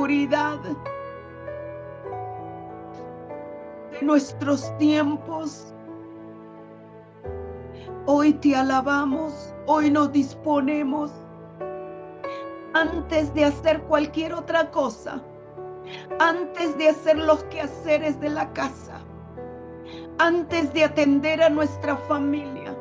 oscuridad de nuestros tiempos. Hoy te alabamos, hoy nos disponemos, antes de hacer cualquier otra cosa, antes de hacer los quehaceres de la casa, antes de atender a nuestra familia.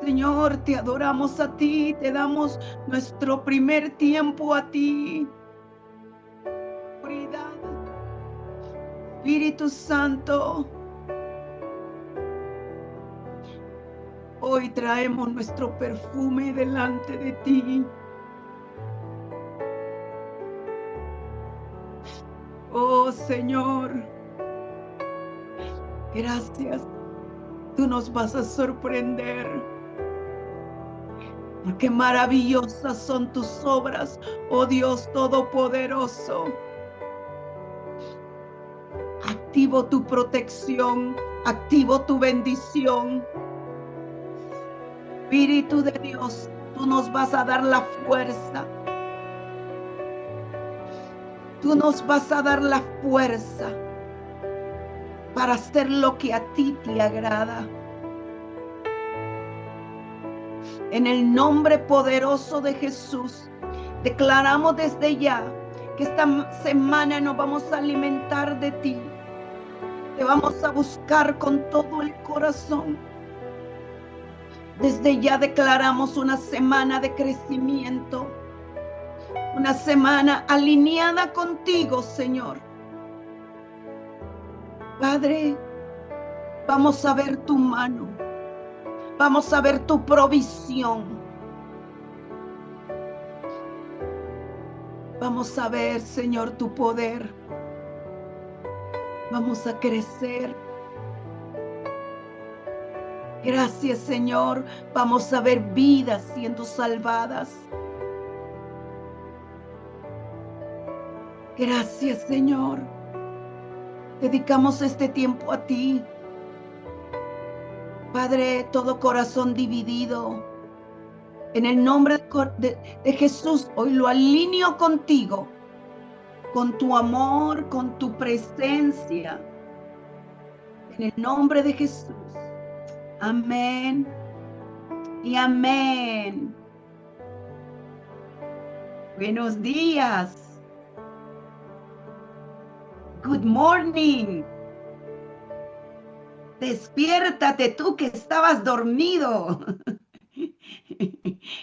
Señor, te adoramos a ti, te damos nuestro primer tiempo a ti. Espíritu Santo, hoy traemos nuestro perfume delante de ti. Oh Señor, gracias. Tú nos vas a sorprender, porque maravillosas son tus obras, oh Dios Todopoderoso. Activo tu protección, activo tu bendición. Espíritu de Dios, tú nos vas a dar la fuerza. Tú nos vas a dar la fuerza para hacer lo que a ti te agrada. En el nombre poderoso de Jesús, declaramos desde ya que esta semana nos vamos a alimentar de ti. Te vamos a buscar con todo el corazón. Desde ya declaramos una semana de crecimiento, una semana alineada contigo, Señor. Padre, vamos a ver tu mano, vamos a ver tu provisión. Vamos a ver, Señor, tu poder. Vamos a crecer. Gracias, Señor. Vamos a ver vidas siendo salvadas. Gracias, Señor. Dedicamos este tiempo a ti. Padre, todo corazón dividido, en el nombre de Jesús, hoy lo alineo contigo, con tu amor, con tu presencia. En el nombre de Jesús. Amén y amén. Buenos días. Good morning. Despiértate tú que estabas dormido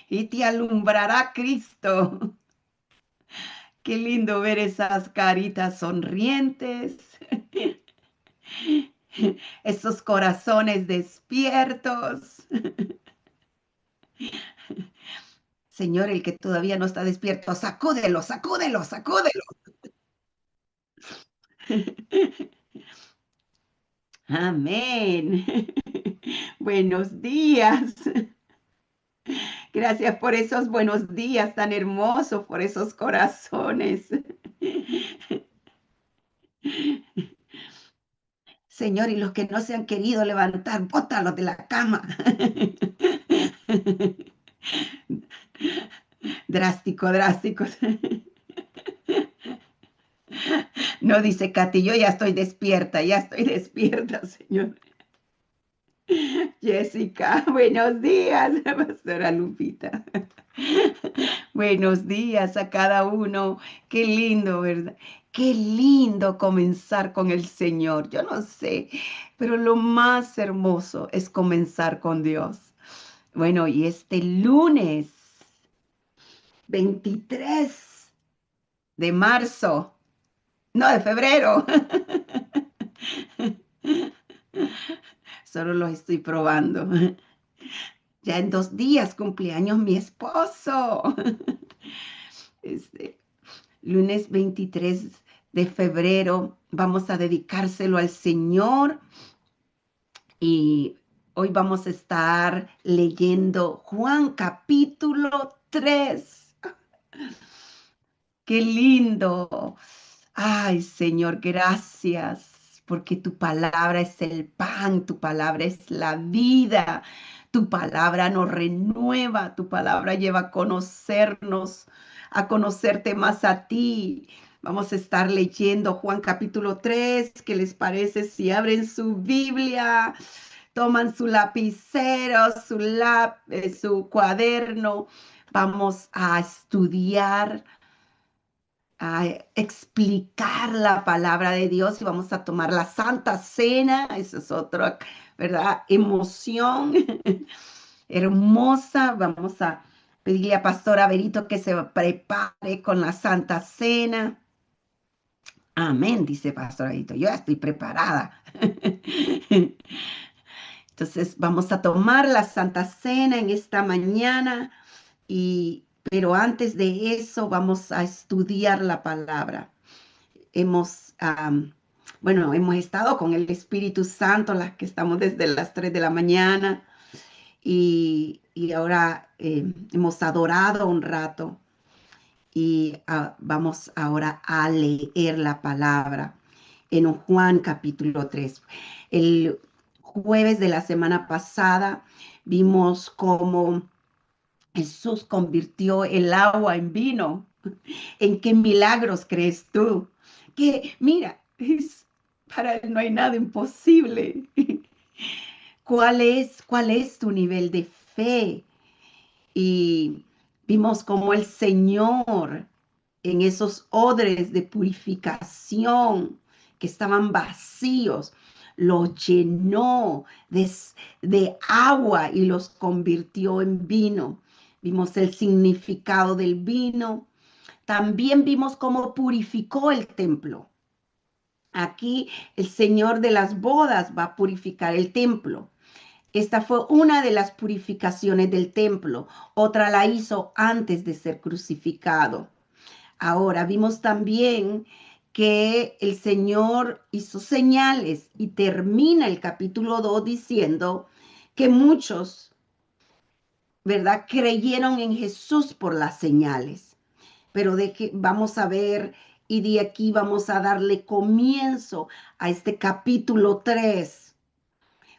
y te alumbrará Cristo. Qué lindo ver esas caritas sonrientes, esos corazones despiertos. Señor, el que todavía no está despierto, sacúdelo, sacúdelo, sacúdelo. Amén. Buenos días. Gracias por esos buenos días tan hermosos, por esos corazones. Señor, y los que no se han querido levantar, bótalos de la cama. Drástico, drástico. No, dice Katy, yo ya estoy despierta, Señor. Jessica, buenos días, Pastora Lupita. Buenos días a cada uno. Qué lindo, ¿verdad? Qué lindo comenzar con el Señor. Yo no sé, pero lo más hermoso es comenzar con Dios. Bueno, y este lunes 23 de marzo, no, de febrero. Solo los estoy probando. Ya en 2 días cumpleaños mi esposo. Lunes 23 de febrero vamos a dedicárselo al Señor y hoy vamos a estar leyendo Juan capítulo 3. ¡Qué lindo! Ay, Señor, gracias, porque tu palabra es el pan, tu palabra es la vida, Tu palabra nos renueva, tu palabra lleva a conocernos, a conocerte más a ti. Vamos a estar leyendo Juan capítulo 3. ¿Qué les parece si abren su Biblia, toman su lapicero, su cuaderno? Vamos a estudiar, a explicar la palabra de Dios y vamos a tomar la Santa Cena. Eso es otra, ¿verdad? Emoción hermosa. Vamos a pedirle a Pastora Berito que se prepare con la Santa Cena. Amén, dice Pastora Berito. Yo ya estoy preparada. Entonces vamos a tomar la Santa Cena en esta mañana, pero antes de eso vamos a estudiar la palabra. Hemos estado con el Espíritu Santo, las que estamos desde las 3 de la mañana, y ahora hemos adorado un rato y vamos ahora a leer la palabra en Juan capítulo 3. El jueves de la semana pasada vimos cómo Jesús convirtió el agua en vino. ¿En qué milagros crees tú? Que mira, para él no hay nada imposible. ¿Cuál es tu nivel de fe? Y vimos cómo el Señor en esos odres de purificación que estaban vacíos, los llenó de agua y los convirtió en vino. Vimos el significado del vino. También vimos cómo purificó el templo. Aquí el Señor de las bodas va a purificar el templo. Esta fue una de las purificaciones del templo. Otra la hizo antes de ser crucificado. Ahora vimos también que el Señor hizo señales y termina el capítulo 2 diciendo que muchos, ¿verdad?, creyeron en Jesús por las señales. Pero de que vamos a ver y de aquí vamos a darle comienzo a este capítulo 3,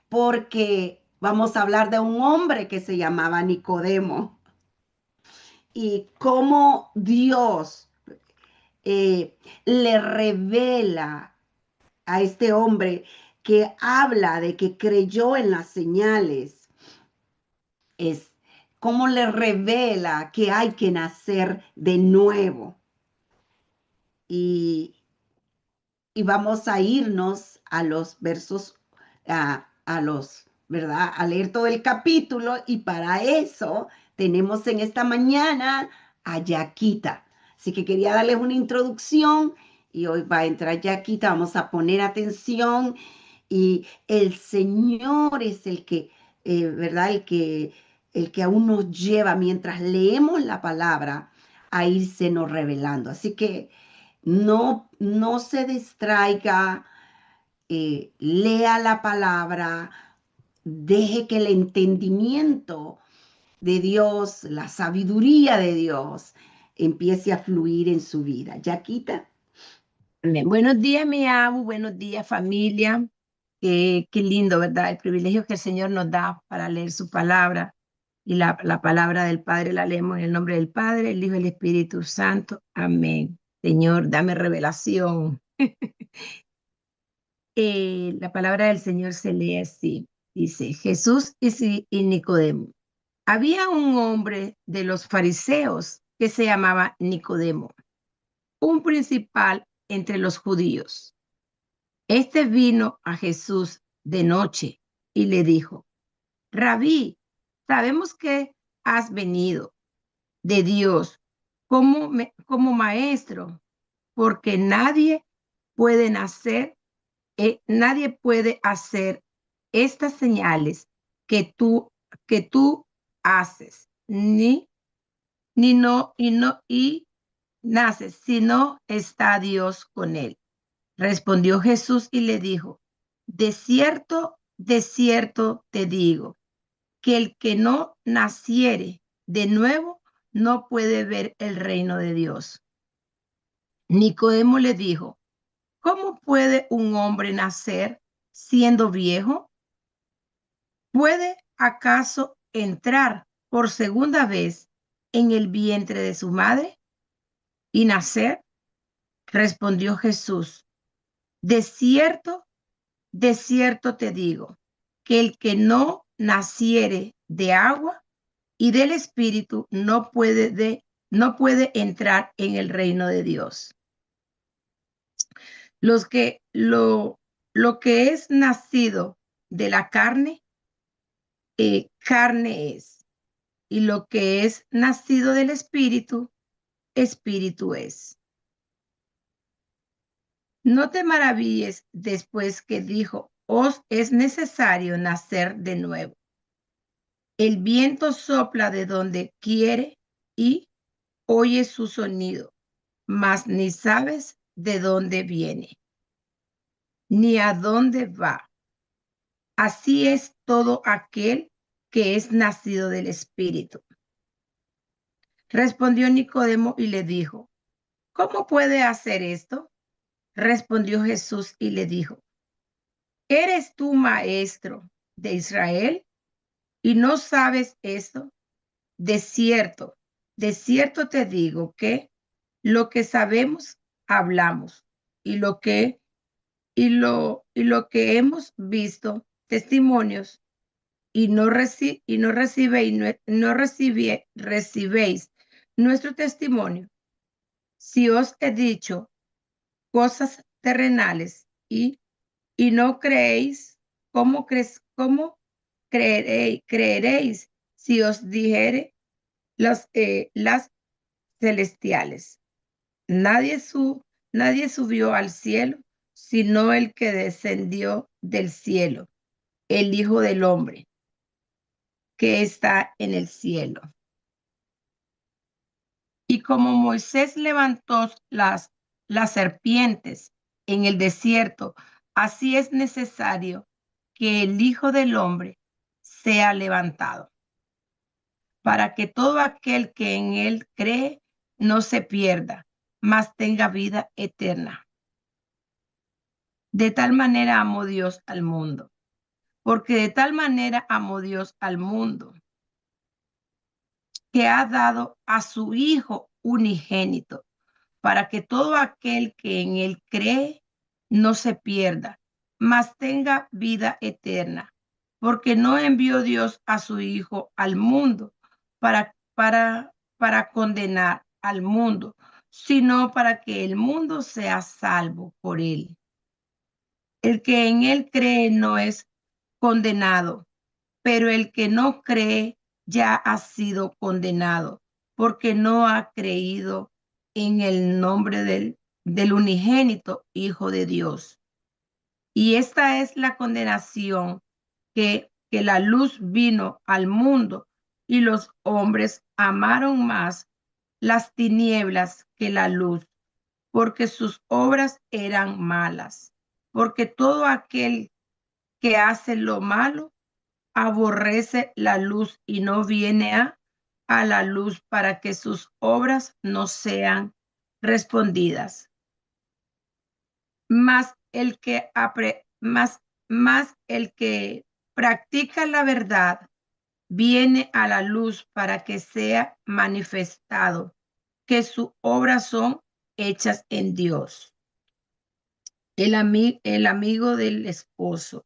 porque vamos a hablar de un hombre que se llamaba Nicodemo y cómo Dios le revela a este hombre que habla de que creyó en las señales, es cómo le revela que hay que nacer de nuevo. Y vamos a irnos a los versos, ¿verdad? A leer todo el capítulo, y para eso tenemos en esta mañana a Yaquita. Así que quería darles una introducción y hoy va a entrar Yaquita, vamos a poner atención y el Señor es el que, ¿verdad? El que aún nos lleva mientras leemos la palabra a irse nos revelando. Así que no se distraiga, lea la palabra, deje que el entendimiento de Dios, la sabiduría de Dios, empiece a fluir en su vida. Yaquita. Bien, buenos días, mi Abu, buenos días, familia. Qué lindo, ¿verdad? El privilegio que el Señor nos da para leer su palabra. Y la palabra del Padre la leemos en el nombre del Padre, el Hijo y el Espíritu Santo. Amén. Señor, dame revelación. La palabra del Señor se lee así. Dice, Jesús y Nicodemo. Había un hombre de los fariseos que se llamaba Nicodemo, un principal entre los judíos. Este vino a Jesús de noche y le dijo, Rabí, sabemos que has venido de Dios como maestro, porque nadie puede hacer estas señales que tú haces, y naces, si no está Dios con él. Respondió Jesús y le dijo, de cierto te digo, que el que no naciere de nuevo no puede ver el reino de Dios. Nicodemo le dijo, ¿cómo puede un hombre nacer siendo viejo? ¿Puede acaso entrar por segunda vez en el vientre de su madre y nacer? Respondió Jesús, de cierto te digo, que el que no naciere de agua y del Espíritu no puede entrar en el reino de Dios. Lo que es nacido de la carne, carne es, y lo que es nacido del Espíritu, Espíritu es. No te maravilles después que dijo, os es necesario nacer de nuevo. El viento sopla de donde quiere y oye su sonido, mas ni sabes de dónde viene, ni a dónde va. Así es todo aquel que es nacido del Espíritu. Respondió Nicodemo y le dijo, ¿cómo puede hacer esto? Respondió Jesús y le dijo, ¿eres tú maestro de Israel y no sabes esto? De cierto te digo que lo que sabemos hablamos y lo que hemos visto testimonios y no recibéis nuestro testimonio. Si os he dicho cosas terrenales y no creéis, ¿cómo creeréis si os dijere las celestiales? Nadie subió al cielo, sino el que descendió del cielo, el Hijo del Hombre, que está en el cielo. Y como Moisés levantó las serpientes en el desierto, así es necesario que el Hijo del Hombre sea levantado, para que todo aquel que en él cree no se pierda, mas tenga vida eterna. De tal manera amó Dios al mundo, porque de tal manera amó Dios al mundo, que ha dado a su Hijo unigénito, para que todo aquel que en él cree no se pierda, mas tenga vida eterna. Porque no envió Dios a su Hijo al mundo para condenar al mundo, sino para que el mundo sea salvo por él. El que en él cree no es condenado, pero el que no cree ya ha sido condenado, porque no ha creído en el nombre del unigénito Hijo de Dios. Y esta es la condenación, que la luz vino al mundo y los hombres amaron más las tinieblas que la luz, porque sus obras eran malas. Porque todo aquel que hace lo malo aborrece la luz y no viene a la luz para que sus obras no sean respondidas. Mas el que practica la verdad viene a la luz para que sea manifestado que sus obras son hechas en Dios. El amigo del esposo.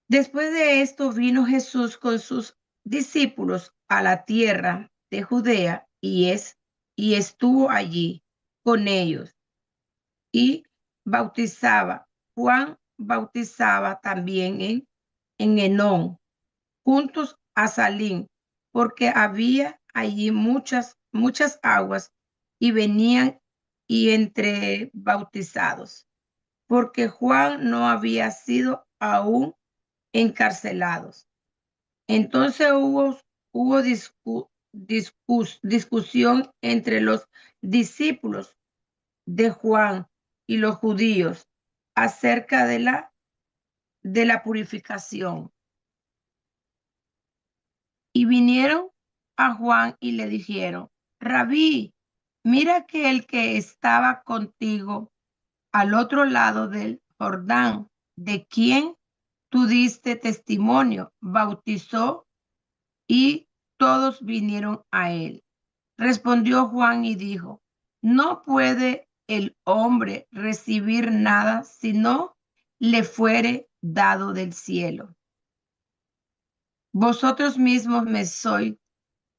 Después de esto vino Jesús con sus discípulos a la tierra de Judea y estuvo allí con ellos y bautizaba. Juan bautizaba también en Enón, juntos a Salim, porque había allí muchas aguas y venían y entre bautizados, porque Juan no había sido aún encarcelados. Entonces hubo discusión entre los discípulos de Juan y los judíos acerca de la purificación. Y vinieron a Juan y le dijeron, Rabí, mira que el que estaba contigo al otro lado del Jordán, ¿de quién tú diste testimonio, bautizó y todos vinieron a él. Respondió Juan y dijo, no puede el hombre recibir nada si no le fuere dado del cielo. Vosotros mismos me sois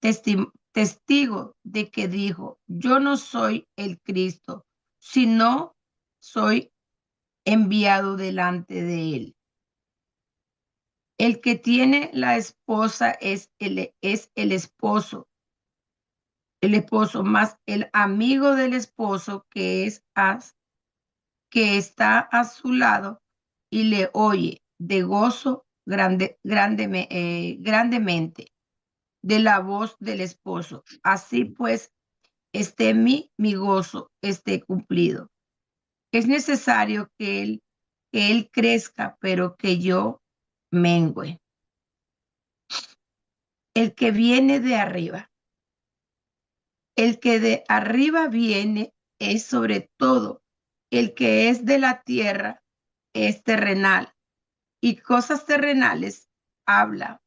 testigo de que dijo, yo no soy el Cristo, sino soy enviado delante de él. El que tiene la esposa es el esposo, más el amigo del esposo que está a su lado y le oye de gozo grandemente de la voz del esposo. Así pues, mi gozo esté cumplido. Es necesario que él crezca, pero que yo mengüe. El que viene de arriba, el que de arriba viene es sobre todo, el que es de la tierra es terrenal y cosas terrenales habla.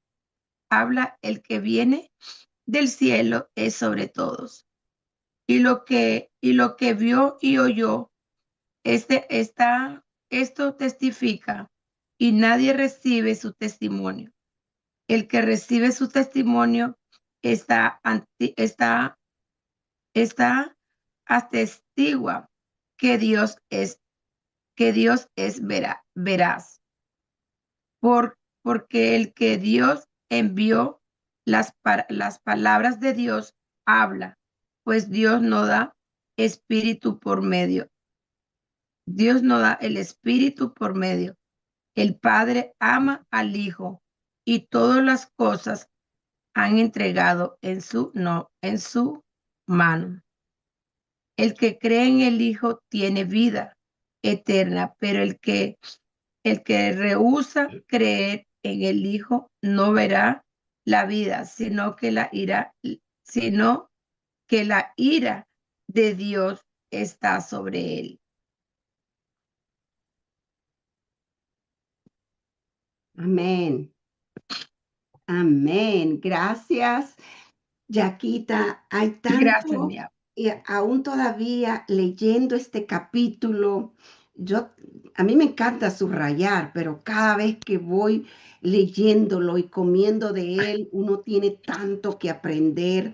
Habla el que viene del cielo es sobre todos. Y lo que vio y oyó, esto testifica y nadie recibe su testimonio. El que recibe su testimonio está atestigua que Dios es veraz. Porque el que Dios envió, las palabras de Dios habla, pues Dios no da espíritu por medio. Dios no da el espíritu por medio. El Padre ama al Hijo y todas las cosas han entregado en su mano. El que cree en el Hijo tiene vida eterna, pero el que rehúsa creer en el Hijo no verá la vida, sino que la ira de Dios está sobre él. Amén. Amén. Gracias, Yaquita. Hay Gracias, tanto, mi amor. y aún todavía leyendo este capítulo, a mí me encanta subrayar, pero cada vez que voy leyéndolo y comiendo de él, uno tiene tanto que aprender.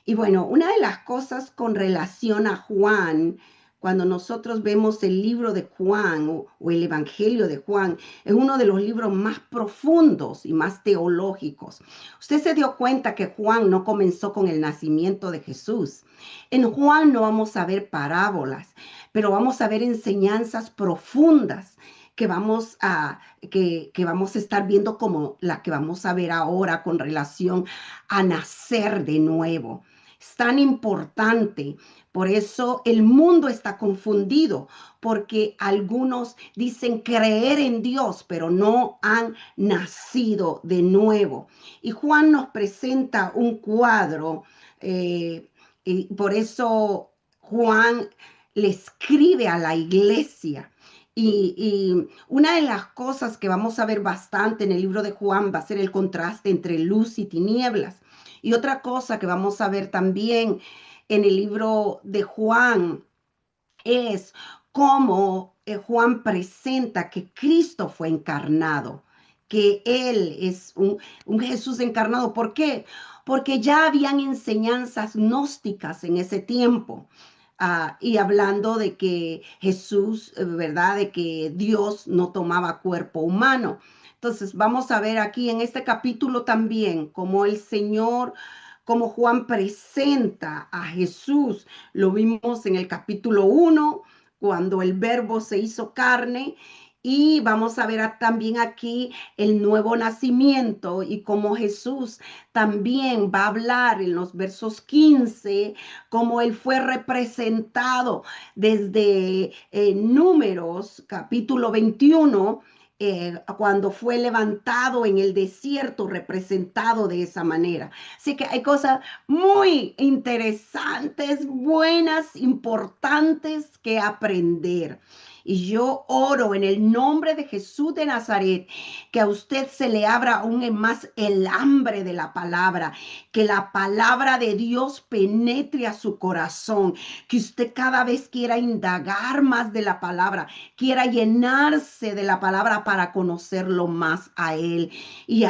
Y bueno, una de las cosas con relación a Juan, cuando nosotros vemos el libro de Juan o el Evangelio de Juan, es uno de los libros más profundos y más teológicos. Usted se dio cuenta que Juan no comenzó con el nacimiento de Jesús. En Juan no vamos a ver parábolas, pero vamos a ver enseñanzas profundas que vamos a estar viendo como la que vamos a ver ahora con relación a nacer de nuevo. Es tan importante. Por eso el mundo está confundido, porque algunos dicen creer en Dios, pero no han nacido de nuevo. Y Juan nos presenta un cuadro, y por eso Juan le escribe a la iglesia. Y una de las cosas que vamos a ver bastante en el libro de Juan va a ser el contraste entre luz y tinieblas. Y otra cosa que vamos a ver también en el libro de Juan es cómo Juan presenta que Cristo fue encarnado, que Él es un Jesús encarnado. ¿Por qué? Porque ya habían enseñanzas gnósticas en ese tiempo. Y hablando de que Jesús, ¿verdad? De que Dios no tomaba cuerpo humano. Entonces vamos a ver aquí en este capítulo también cómo el Señor, cómo Juan presenta a Jesús. Lo vimos en el capítulo 1, cuando el verbo se hizo carne. Y vamos a ver también aquí el nuevo nacimiento y cómo Jesús también va a hablar en los versos 15, cómo él fue representado desde Números, capítulo 21, cuando fue levantado en el desierto, representado de esa manera. Así que hay cosas muy interesantes, buenas, importantes que aprender. Y yo oro en el nombre de Jesús de Nazaret, que a usted se le abra aún más el hambre de la palabra, que la palabra de Dios penetre a su corazón, que usted cada vez quiera indagar más de la palabra, quiera llenarse de la palabra para conocerlo más a Él y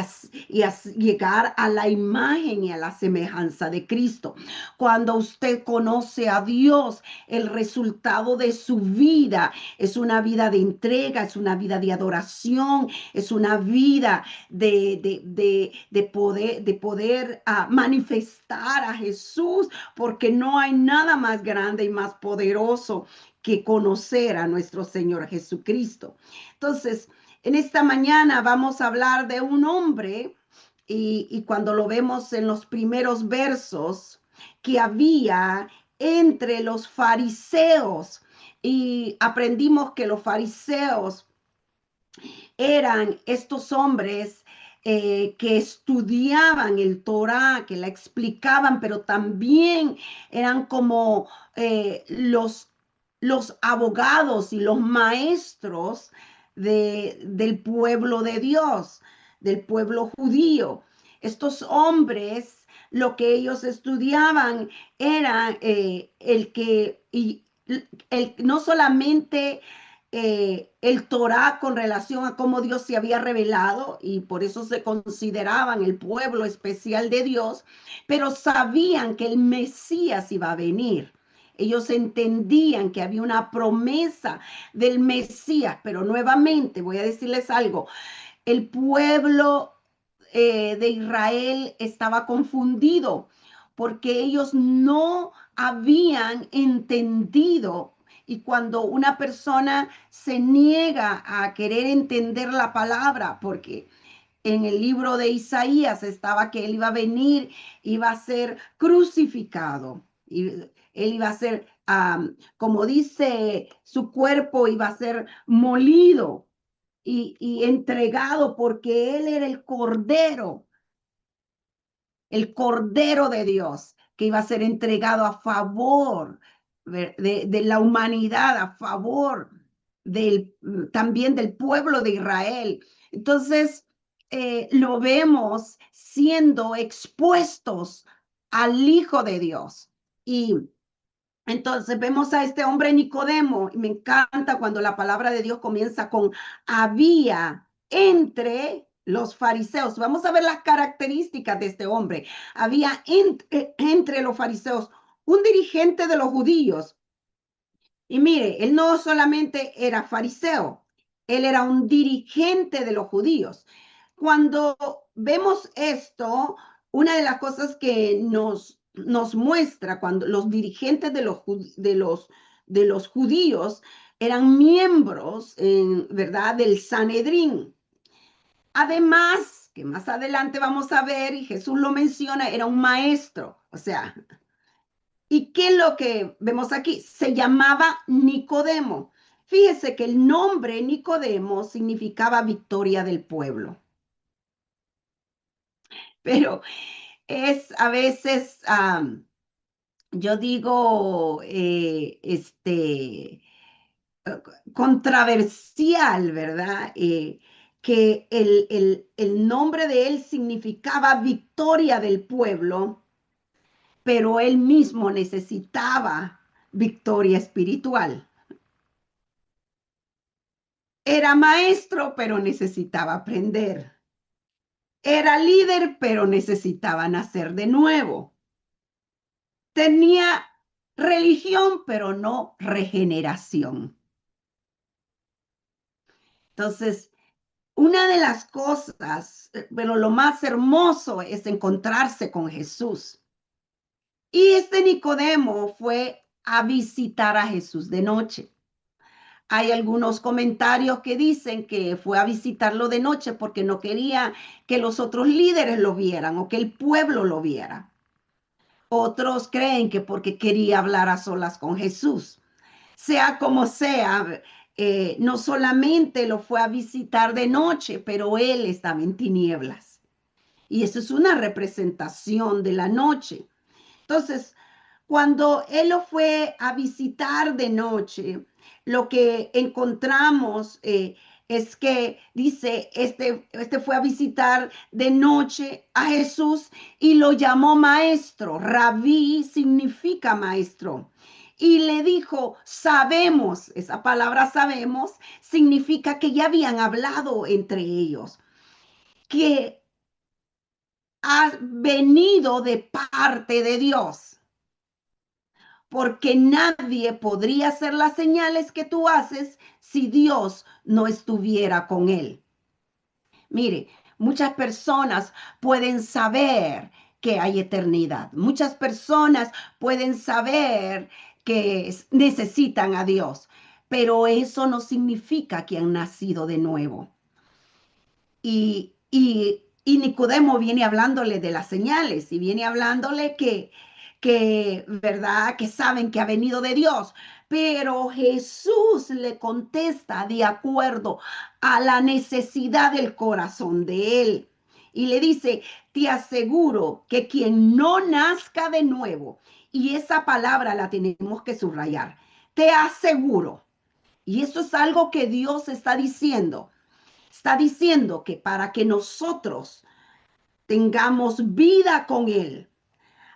llegar a la imagen y a la semejanza de Cristo. Cuando usted conoce a Dios, el resultado de su vida es una vida de entrega, es una vida de adoración, es una vida de poder manifestar a Jesús, porque no hay nada más grande y más poderoso que conocer a nuestro Señor Jesucristo. Entonces, en esta mañana vamos a hablar de un hombre y cuando lo vemos en los primeros versos que había entre los fariseos y aprendimos que los fariseos eran estos hombres que estudiaban el Torá, que la explicaban, pero también eran como los abogados y los maestros del pueblo de Dios, del pueblo judío. Estos hombres, lo que ellos estudiaban era no solamente el Torá con relación a cómo Dios se había revelado y por eso se consideraban el pueblo especial de Dios, pero sabían que el Mesías iba a venir. Ellos entendían que había una promesa del Mesías, pero nuevamente voy a decirles algo, el pueblo de Israel estaba confundido porque ellos no habían entendido. Y cuando una persona se niega a querer entender la palabra, porque en el libro de Isaías estaba que él iba a venir, iba a ser crucificado, y él iba a ser, como dice, su cuerpo iba a ser molido y entregado porque él era el cordero de Dios, que iba a ser entregado a favor de la humanidad, a favor también del pueblo de Israel. Entonces, lo vemos siendo expuestos al Hijo de Dios. Y entonces vemos a este hombre Nicodemo, y me encanta cuando la palabra de Dios comienza con había entre los fariseos. Vamos a ver las características de este hombre. Había entre los fariseos un dirigente de los judíos. Y mire, él no solamente era fariseo, él era un dirigente de los judíos. Cuando vemos esto, una de las cosas que nos muestra cuando los dirigentes de los judíos eran miembros, ¿verdad?, del Sanedrín. Además, que más adelante vamos a ver, y Jesús lo menciona, era un maestro, o sea, ¿y qué es lo que vemos aquí? Se llamaba Nicodemo. Fíjese que el nombre Nicodemo significaba victoria del pueblo. Pero es a veces, yo digo, controversial, ¿verdad? Que el nombre de él significaba victoria del pueblo, pero él mismo necesitaba victoria espiritual. Era maestro, pero necesitaba aprender. Era líder, pero necesitaba nacer de nuevo. Tenía religión, pero no regeneración. Entonces, una de las cosas, pero lo más hermoso es encontrarse con Jesús. Y este Nicodemo fue a visitar a Jesús de noche. Hay algunos comentarios que dicen que fue a visitarlo de noche porque no quería que los otros líderes lo vieran o que el pueblo lo viera. Otros creen que porque quería hablar a solas con Jesús. Sea como sea, no solamente lo fue a visitar de noche, pero él estaba en tinieblas. Y eso es una representación de la noche. Entonces, Cuando él lo fue a visitar de noche, lo que encontramos es que dice, este fue a visitar de noche a Jesús y lo llamó maestro. Rabí significa maestro. Y le dijo, sabemos, esa palabra sabemos significa que ya habían hablado entre ellos, que ha venido de parte de Dios, porque nadie podría hacer las señales que tú haces si Dios no estuviera con él. Mire, muchas personas pueden saber que hay eternidad. Muchas personas pueden saber que necesitan a Dios, pero eso no significa que han nacido de nuevo. Y Nicodemo viene hablándole de las señales y viene hablándole ¿verdad? Que saben que ha venido de Dios. Pero Jesús le contesta de acuerdo a la necesidad del corazón de él. Y le dice, te aseguro que quien no nazca de nuevo, y esa palabra la tenemos que subrayar, te aseguro. Y eso es algo que Dios está diciendo. Está diciendo que para que nosotros tengamos vida con Él,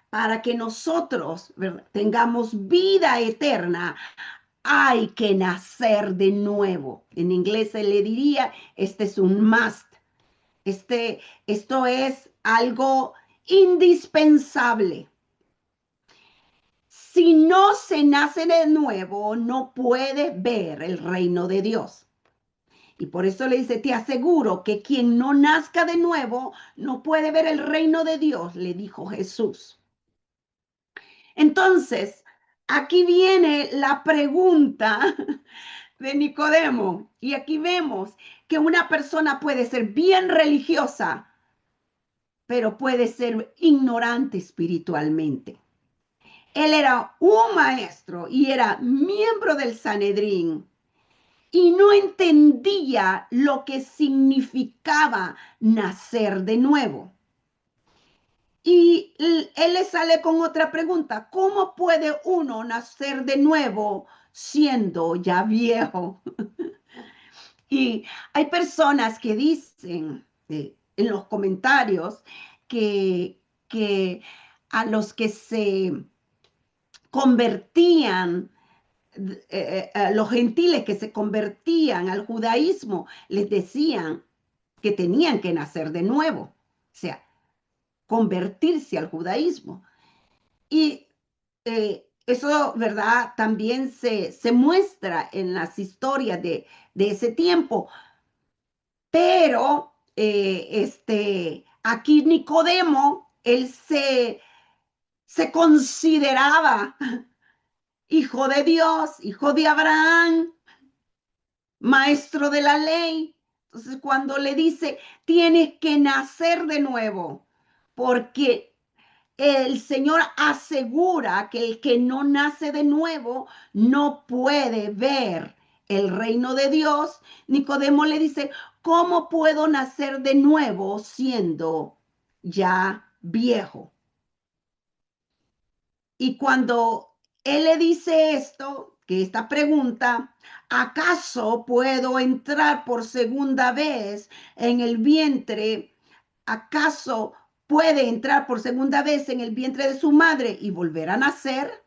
para que nosotros tengamos vida eterna, hay que nacer de nuevo. En inglés se le diría, este es un must. Esto es algo indispensable. Si no se nace de nuevo, no puede ver el reino de Dios. Y por eso le dice, te aseguro que quien no nazca de nuevo no puede ver el reino de Dios, le dijo Jesús. Entonces, aquí viene la pregunta de Nicodemo. Y aquí vemos que una persona puede ser bien religiosa, pero puede ser ignorante espiritualmente. Él era un maestro y era miembro del Sanedrín y no entendía lo que significaba nacer de nuevo. Y él le sale con otra pregunta, ¿cómo puede uno nacer de nuevo siendo ya viejo? Y hay personas que dicen en los comentarios que a los que se convertían los gentiles que se convertían al judaísmo, les decían que tenían que nacer de nuevo, o sea, convertirse al judaísmo. Y eso, ¿verdad? También se muestra en las historias de ese tiempo. Pero aquí Nicodemo, él se consideraba hijo de Dios, hijo de Abraham, maestro de la ley. Entonces, cuando le dice, tienes que nacer de nuevo, porque el Señor asegura que el que no nace de nuevo no puede ver el reino de Dios. Nicodemo le dice, ¿cómo puedo nacer de nuevo siendo ya viejo? Y cuando él le dice esto, que esta pregunta, ¿acaso puedo entrar por segunda vez en el vientre? ¿Acaso puede entrar por segunda vez en el vientre de su madre y volver a nacer?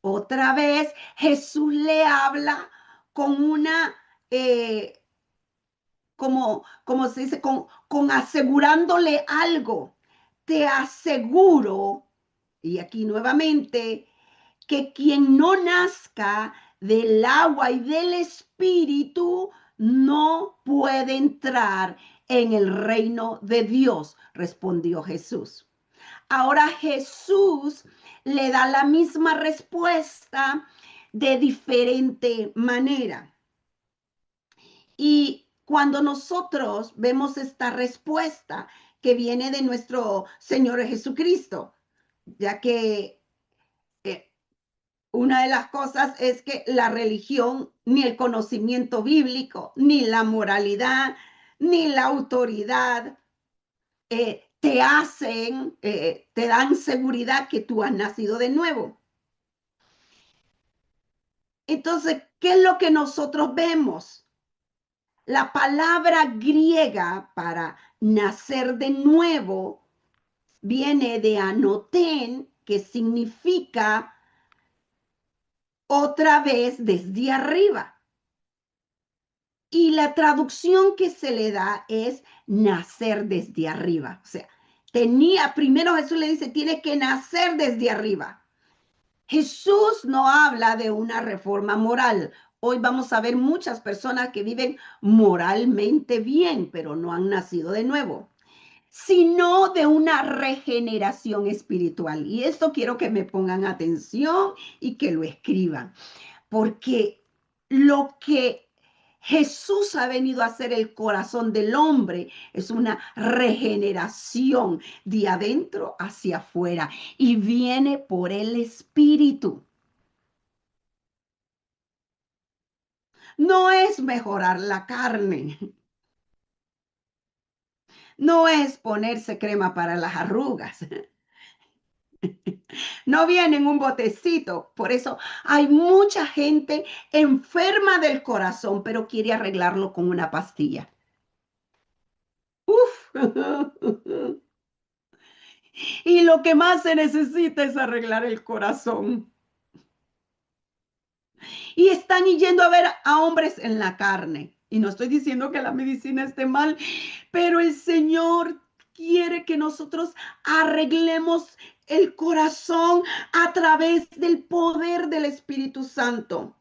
Otra vez Jesús le habla con una, como se dice, con asegurándole algo. Te aseguro, y aquí nuevamente, que quien no nazca del agua y del espíritu no puede entrar en el reino de Dios, respondió Jesús. Ahora Jesús le da la misma respuesta de diferente manera. Y cuando nosotros vemos esta respuesta que viene de nuestro Señor Jesucristo, ya que una de las cosas es que la religión, ni el conocimiento bíblico, ni la moralidad, ni la autoridad te hacen, te dan seguridad que tú has nacido de nuevo. Entonces, ¿qué es lo que nosotros vemos? La palabra griega para nacer de nuevo viene de anoten, que significa otra vez desde arriba. Y la traducción que se le da es nacer desde arriba. O sea, primero Jesús le dice, tiene que nacer desde arriba. Jesús no habla de una reforma moral. Hoy vamos a ver muchas personas que viven moralmente bien, pero no han nacido de nuevo, sino de una regeneración espiritual. Y esto quiero que me pongan atención y que lo escriban, porque lo que Jesús ha venido a hacer el corazón del hombre es una regeneración de adentro hacia afuera y viene por el Espíritu. No es mejorar la carne, no es ponerse crema para las arrugas, no viene en un botecito. Por eso hay mucha gente enferma del corazón, pero quiere arreglarlo con una pastilla. Uf. Y lo que más se necesita es arreglar el corazón. Y están yendo a ver a hombres en la carne. Y no estoy diciendo que la medicina esté mal, pero el Señor quiere que nosotros arreglemos el corazón a través del poder del Espíritu Santo.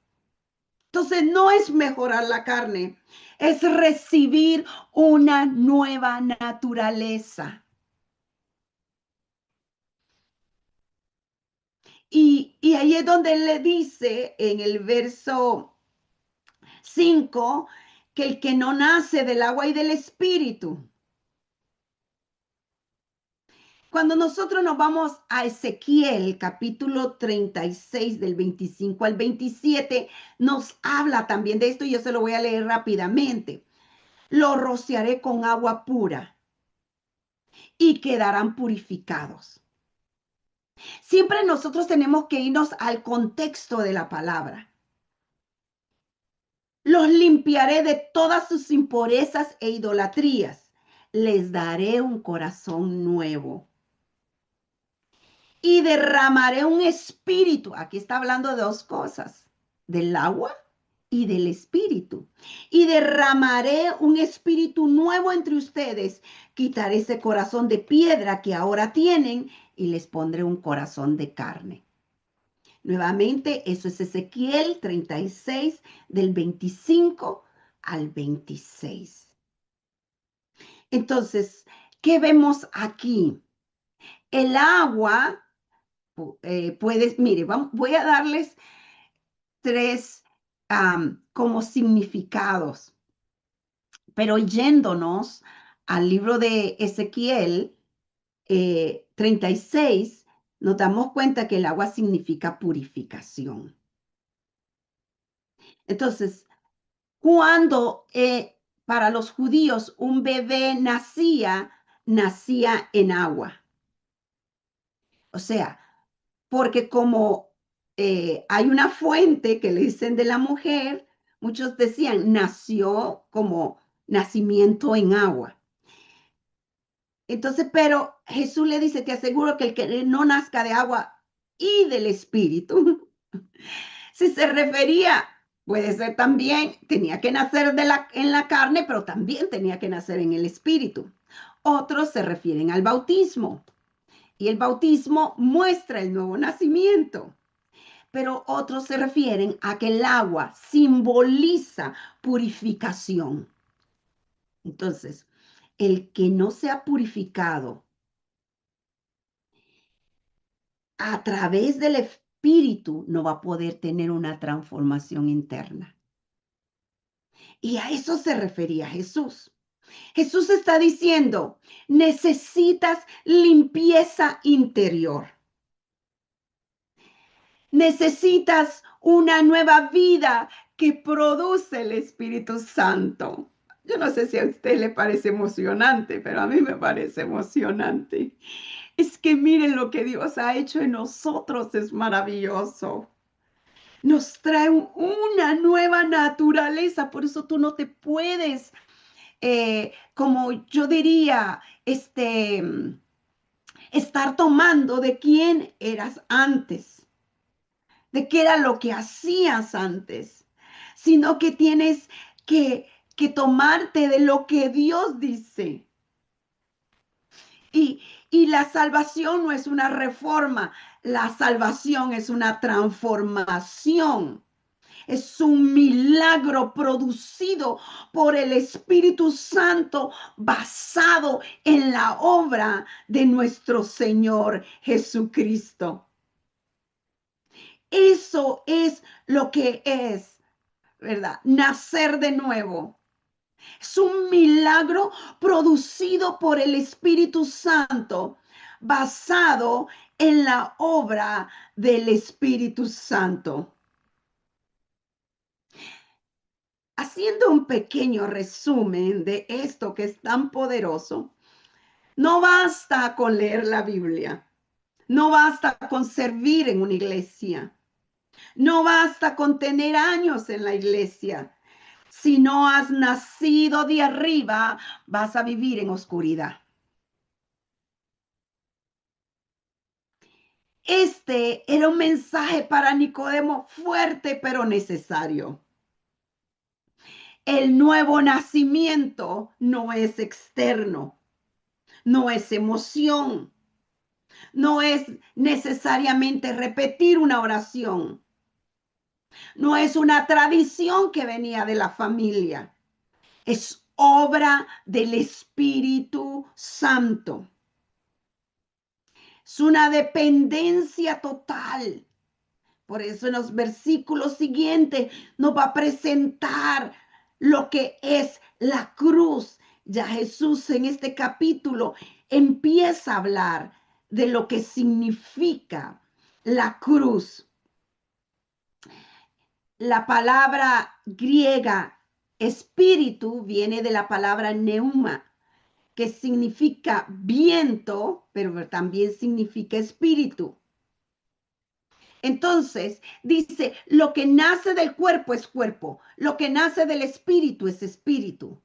Entonces no es mejorar la carne, es recibir una nueva naturaleza. Y ahí es donde él le dice en el verso 5 que el que no nace del agua y del espíritu. Cuando nosotros nos vamos a Ezequiel, capítulo 36, del 25 al 27, nos habla también de esto y yo se lo voy a leer rápidamente. Lo rociaré con agua pura y quedarán purificados. Siempre nosotros tenemos que irnos al contexto de la palabra. Los limpiaré de todas sus impurezas e idolatrías. Les daré un corazón nuevo. Y derramaré un espíritu. Aquí está hablando de dos cosas, del agua y del espíritu. Y derramaré un espíritu nuevo entre ustedes. Quitaré ese corazón de piedra que ahora tienen y les pondré un corazón de carne. Nuevamente, eso es Ezequiel 36, del 25 al 26. Entonces, ¿qué vemos aquí? El agua, mire, voy a darles tres como significados, pero yéndonos al libro de Ezequiel 36, nos damos cuenta que el agua significa purificación. Entonces, cuando para los judíos un bebé nacía en agua. O sea, porque como hay una fuente que le dicen de la mujer, muchos decían, nació como nacimiento en agua. Entonces, pero Jesús le dice, te aseguro que el que no nazca de agua y del Espíritu, si se refería, puede ser también, tenía que nacer en la carne, pero también tenía que nacer en el Espíritu. Otros se refieren al bautismo. Y el bautismo muestra el nuevo nacimiento. Pero otros se refieren a que el agua simboliza purificación. Entonces, el que no sea purificado a través del Espíritu no va a poder tener una transformación interna. Y a eso se refería Jesús. Jesús está diciendo, necesitas limpieza interior. Necesitas una nueva vida que produce el Espíritu Santo. Yo no sé si a usted le parece emocionante, pero a mí me parece emocionante. Es que miren lo que Dios ha hecho en nosotros, es maravilloso. Nos trae una nueva naturaleza, por eso tú no te puedes, como yo diría, estar tomando de quién eras antes, de qué era lo que hacías antes, sino que tienes que tomarte de lo que Dios dice. Y, y la salvación no es una reforma, la salvación es una transformación. Es un milagro producido por el Espíritu Santo basado en la obra de nuestro Señor Jesucristo. Eso es lo que es, ¿verdad? Nacer de nuevo. Es un milagro producido por el Espíritu Santo, basado en la obra del Espíritu Santo. Haciendo un pequeño resumen de esto que es tan poderoso, no basta con leer la Biblia, no basta con servir en una iglesia, no basta con tener años en la iglesia. Si no has nacido de arriba, vas a vivir en oscuridad. Este era un mensaje para Nicodemo fuerte pero necesario. El nuevo nacimiento no es externo, no es emoción, no es necesariamente repetir una oración, no es una tradición que venía de la familia, es obra del Espíritu Santo. Es una dependencia total. Por eso en los versículos siguientes nos va a presentar lo que es la cruz. Ya Jesús en este capítulo empieza a hablar de lo que significa la cruz. La palabra griega espíritu viene de la palabra neuma, que significa viento, pero también significa espíritu. Entonces, dice, lo que nace del cuerpo es cuerpo, lo que nace del espíritu es espíritu.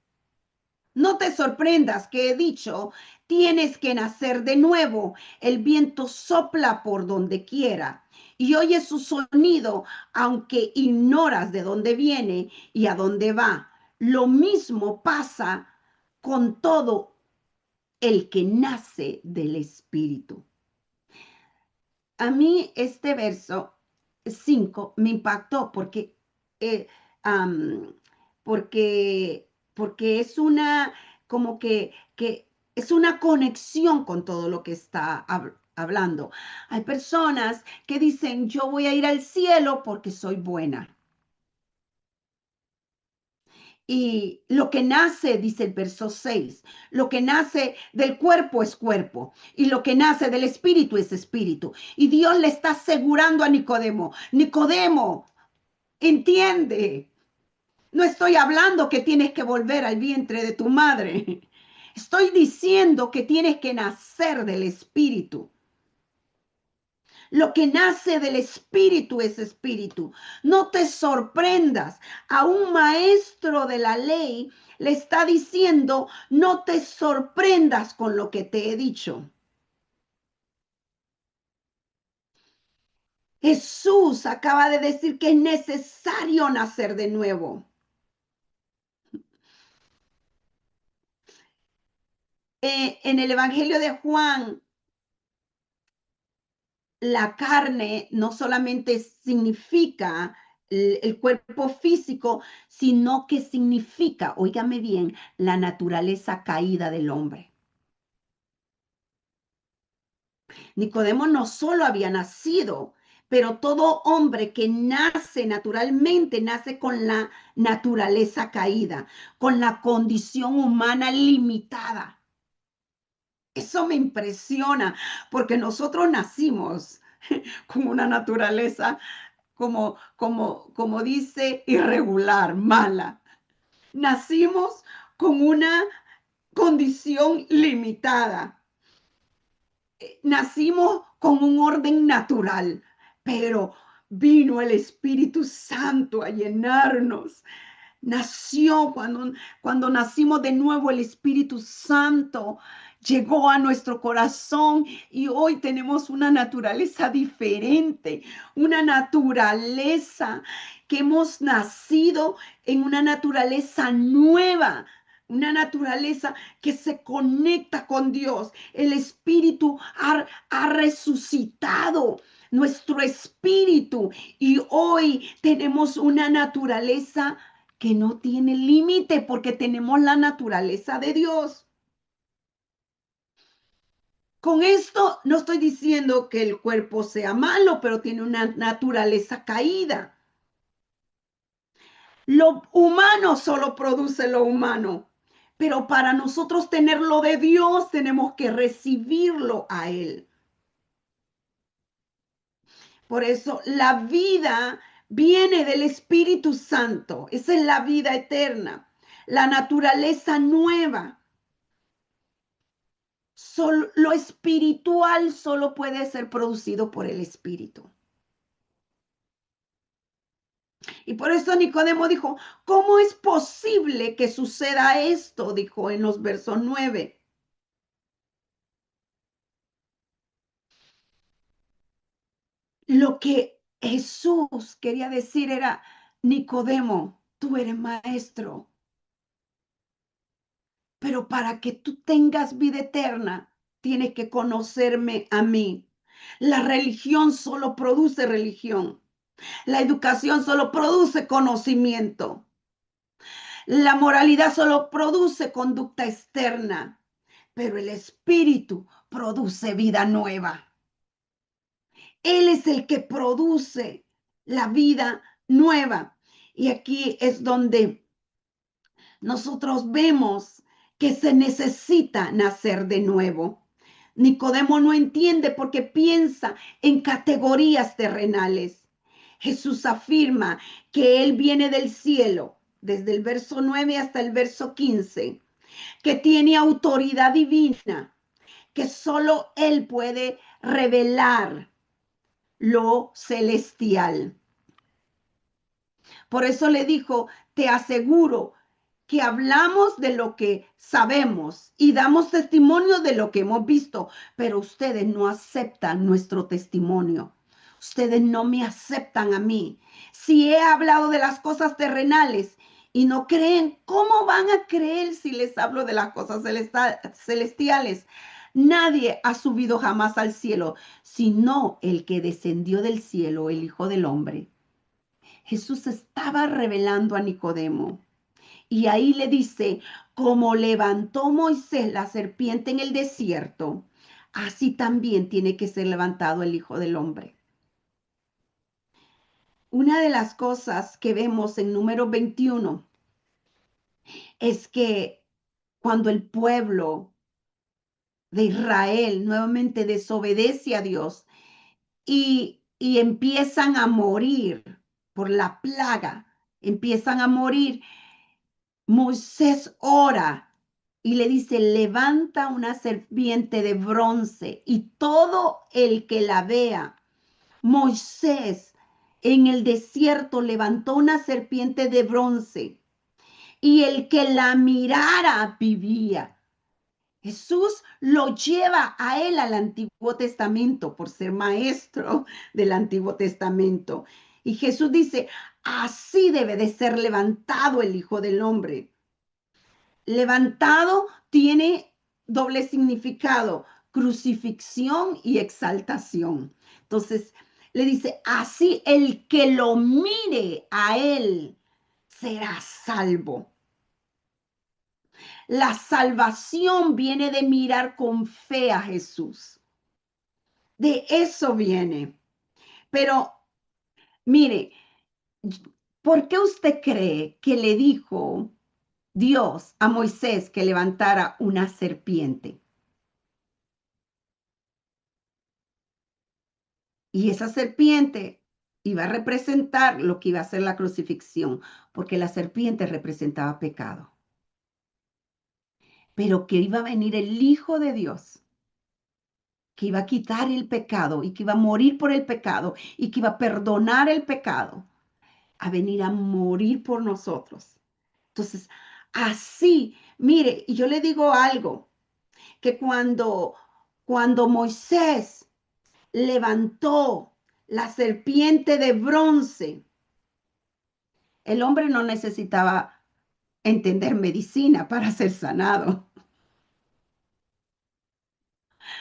No te sorprendas que he dicho, tienes que nacer de nuevo. El viento sopla por donde quiera y oyes su sonido, aunque ignoras de dónde viene y a dónde va. Lo mismo pasa con todo el que nace del espíritu. A mí este verso 5 me impactó eh, um, porque, porque es una, como que es una conexión con todo lo que está hablando. Hay personas que dicen, yo voy a ir al cielo porque soy buena. Y lo que nace, dice el verso 6, lo que nace del cuerpo es cuerpo y lo que nace del espíritu es espíritu. Y Dios le está asegurando a Nicodemo, Nicodemo, entiende, no estoy hablando que tienes que volver al vientre de tu madre. Estoy diciendo que tienes que nacer del espíritu. Lo que nace del espíritu es espíritu. No te sorprendas. A un maestro de la ley le está diciendo, no te sorprendas con lo que te he dicho. Jesús acaba de decir que es necesario nacer de nuevo. En el Evangelio de Juan, la carne no solamente significa el cuerpo físico, sino que significa, óigame bien, la naturaleza caída del hombre. Nicodemo no solo había nacido, pero todo hombre que nace naturalmente nace con la naturaleza caída, con la condición humana limitada. Eso me impresiona porque nosotros nacimos con una naturaleza como dice, irregular, mala. Nacimos con una condición limitada. Nacimos con un orden natural, pero vino el Espíritu Santo a llenarnos. Nació cuando nacimos de nuevo, el Espíritu Santo llegó a nuestro corazón y hoy tenemos una naturaleza diferente, una naturaleza que hemos nacido en una naturaleza nueva. Una naturaleza que se conecta con Dios. El Espíritu ha resucitado nuestro espíritu y hoy tenemos una naturaleza que no tiene límite porque tenemos la naturaleza de Dios. Con esto no estoy diciendo que el cuerpo sea malo, pero tiene una naturaleza caída. Lo humano solo produce lo humano, pero para nosotros tener lo de Dios tenemos que recibirlo a Él. Por eso la vida viene del Espíritu Santo. Esa es la vida eterna, la naturaleza nueva. Lo espiritual solo puede ser producido por el Espíritu. Y por eso Nicodemo dijo, ¿cómo es posible que suceda esto? Dijo en los versos 9. Lo que Jesús quería decir era, Nicodemo, tú eres maestro, pero para que tú tengas vida eterna, tienes que conocerme a mí. La religión solo produce religión. La educación solo produce conocimiento. La moralidad solo produce conducta externa, pero el Espíritu produce vida nueva. Él es el que produce la vida nueva. Y aquí es donde nosotros vemos que se necesita nacer de nuevo. Nicodemo no entiende porque piensa en categorías terrenales. Jesús afirma que Él viene del cielo, desde el verso 9 hasta el verso 15, que tiene autoridad divina, que solo Él puede revelar lo celestial. Por eso le dijo, te aseguro que hablamos de lo que sabemos y damos testimonio de lo que hemos visto, pero ustedes no aceptan nuestro testimonio. Ustedes no me aceptan a mí. Si he hablado de las cosas terrenales y no creen, ¿cómo van a creer si les hablo de las cosas celestiales? Nadie ha subido jamás al cielo, sino el que descendió del cielo, el Hijo del Hombre. Jesús estaba revelando a Nicodemo. Y ahí le dice, como levantó Moisés la serpiente en el desierto, así también tiene que ser levantado el Hijo del Hombre. Una de las cosas que vemos en número 21 es que cuando el pueblo de Israel nuevamente desobedece a Dios y empiezan a morir por la plaga, empiezan a morir, Moisés ora y le dice, levanta una serpiente de bronce y todo el que la vea. Moisés en el desierto levantó una serpiente de bronce y el que la mirara vivía. Jesús lo lleva a él al Antiguo Testamento por ser maestro del Antiguo Testamento. Y Jesús dice, así debe de ser levantado el Hijo del Hombre. Levantado tiene doble significado, crucifixión y exaltación. Entonces, le dice, así el que lo mire a él será salvo. La salvación viene de mirar con fe a Jesús. De eso viene. Pero, mire, ¿por qué usted cree que le dijo Dios a Moisés que levantara una serpiente? Y esa serpiente iba a representar lo que iba a ser la crucifixión, porque la serpiente representaba pecado. pero que iba a venir el Hijo de Dios, que iba a quitar el pecado y que iba a morir por el pecado y que iba a perdonar el pecado, a venir a morir por nosotros. Entonces, así, mire, y yo le digo algo, que cuando Moisés levantó la serpiente de bronce, el hombre no necesitaba entender medicina para ser sanado.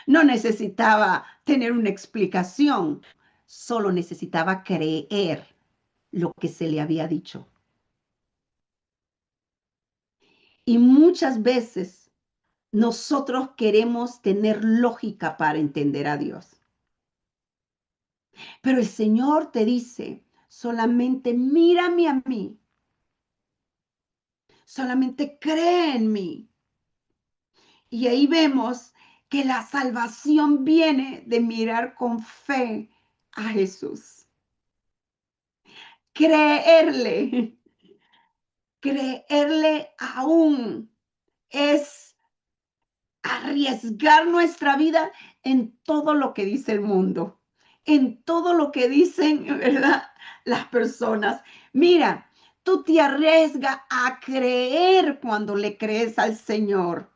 No necesitaba tener una explicación, solo necesitaba creer lo que se le había dicho. Y muchas veces nosotros queremos tener lógica para entender a Dios. Pero el Señor te dice, solamente mírame a mí, solamente cree en mí. Y ahí vemos que la salvación viene de mirar con fe a Jesús. Creerle, creerle aún es arriesgar nuestra vida en todo lo que dice el mundo, en todo lo que dicen, ¿verdad? Las personas. Mira, tú te arriesgas a creer cuando le crees al Señor.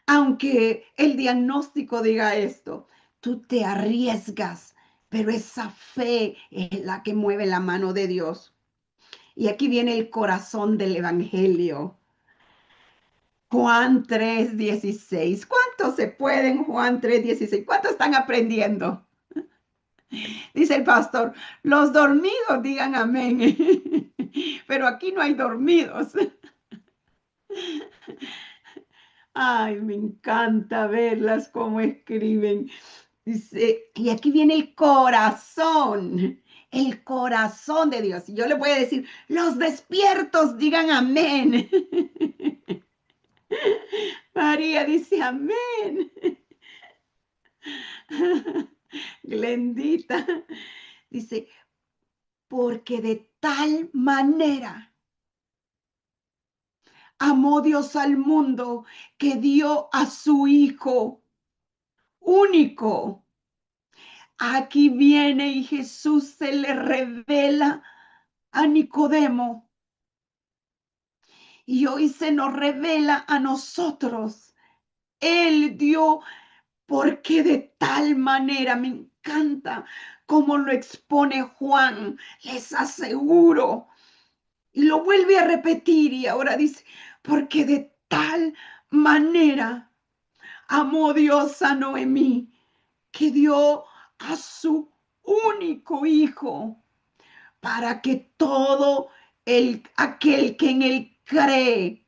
Aunque el diagnóstico diga esto, tú te arriesgas, pero esa fe es la que mueve la mano de Dios. Y aquí viene el corazón del Evangelio. Juan 3:16. ¿Cuántos se pueden? Juan 3:16. ¿Cuántos están aprendiendo? Dice el pastor, los dormidos digan amén. Pero aquí no hay dormidos. Ay, me encanta verlas cómo escriben. Dice, y aquí viene el corazón de Dios. Y yo le voy a decir, los despiertos digan amén. María dice amén. Glendita dice, porque de tal manera amó Dios al mundo que dio a su Hijo único. Aquí viene y Jesús se le revela a Nicodemo. Y hoy se nos revela a nosotros. Él dio, porque de tal manera, me encanta cómo lo expone Juan, les aseguro. Y lo vuelve a repetir y ahora dice, porque de tal manera amó Dios a Noemí, que dio a su único hijo, para que todo aquel que en él cree,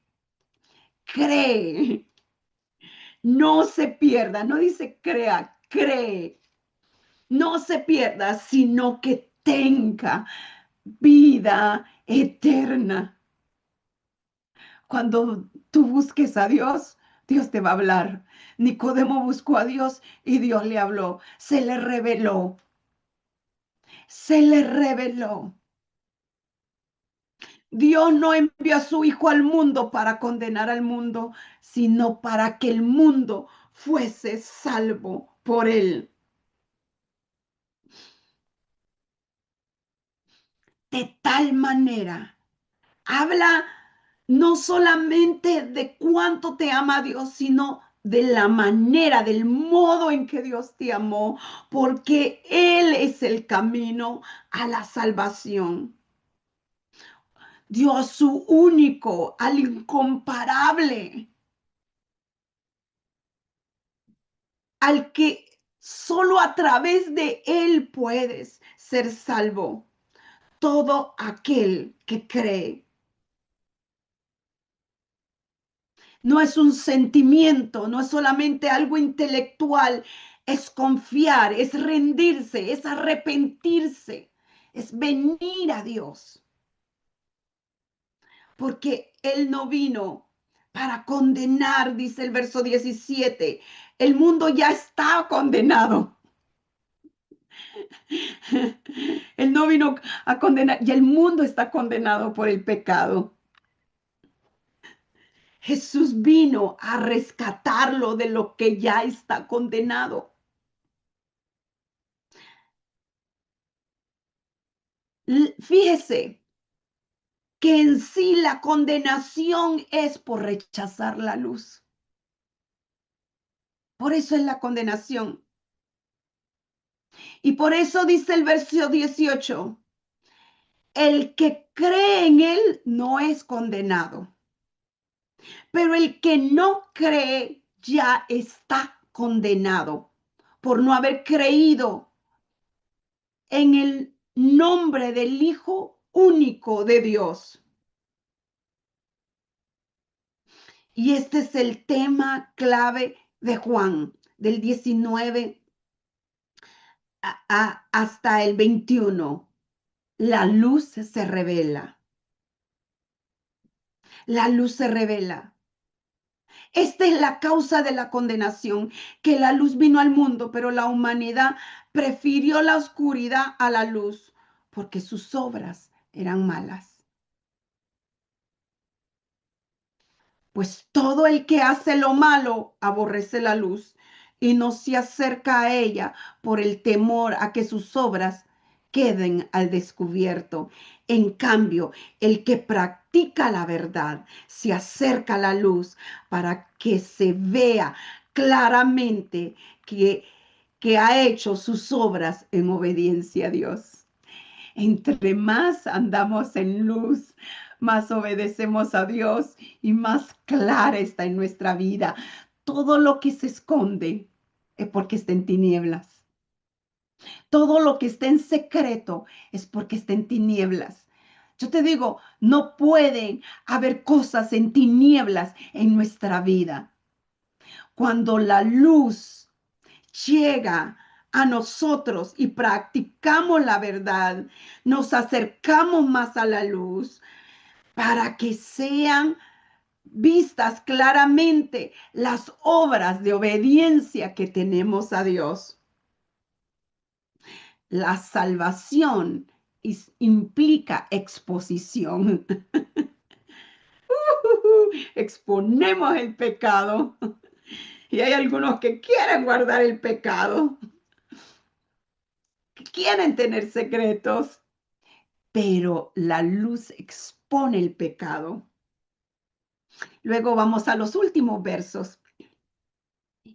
no se pierda, no dice crea, cree, no se pierda, sino que tenga vida eterna. Cuando tú busques a Dios, Dios te va a hablar. Nicodemo buscó a Dios y Dios le habló, se le reveló, se le reveló. Dios no envió a su Hijo al mundo para condenar al mundo, sino para que el mundo fuese salvo por él. De tal manera, habla no solamente de cuánto te ama Dios, sino de la manera, del modo en que Dios te amó, porque Él es el camino a la salvación. Dios su único, al incomparable, al que solo a través de Él puedes ser salvo. Todo aquel que cree. No es un sentimiento, no es solamente algo intelectual, es confiar, es rendirse, es arrepentirse, es venir a Dios. Porque Él no vino para condenar, dice el verso 17. El mundo ya está condenado. Él no vino a condenar, y el mundo está condenado por el pecado. Jesús vino a rescatarlo de lo que ya está condenado. Fíjese que en sí la condenación es por rechazar la luz. Por eso es la condenación. Y por eso dice el verso 18, el que cree en él no es condenado, pero el que no cree ya está condenado por no haber creído en el nombre del Hijo único de Dios. Y este es el tema clave de Juan, del 19 hasta el 21. La luz se revela. La luz se revela. Esta es la causa de la condenación, que la luz vino al mundo, pero la humanidad prefirió la oscuridad a la luz, porque sus obras eran malas. Pues todo el que hace lo malo aborrece la luz y no se acerca a ella por el temor a que sus obras queden al descubierto. En cambio, el que practica la verdad se acerca a la luz para que se vea claramente que ha hecho sus obras en obediencia a Dios. Entre más andamos en luz, más obedecemos a Dios y más clara está en nuestra vida. Todo lo que se esconde es porque está en tinieblas. Todo lo que está en secreto es porque está en tinieblas. Yo te digo, no pueden haber cosas en tinieblas en nuestra vida. Cuando la luz llega a nosotros y practicamos la verdad, nos acercamos más a la luz para que sean vistas claramente las obras de obediencia que tenemos a Dios. La salvación implica exposición. Exponemos el pecado. Y hay algunos que quieren guardar el pecado, que quieren tener secretos, pero la luz expone el pecado. Luego vamos a los últimos versos.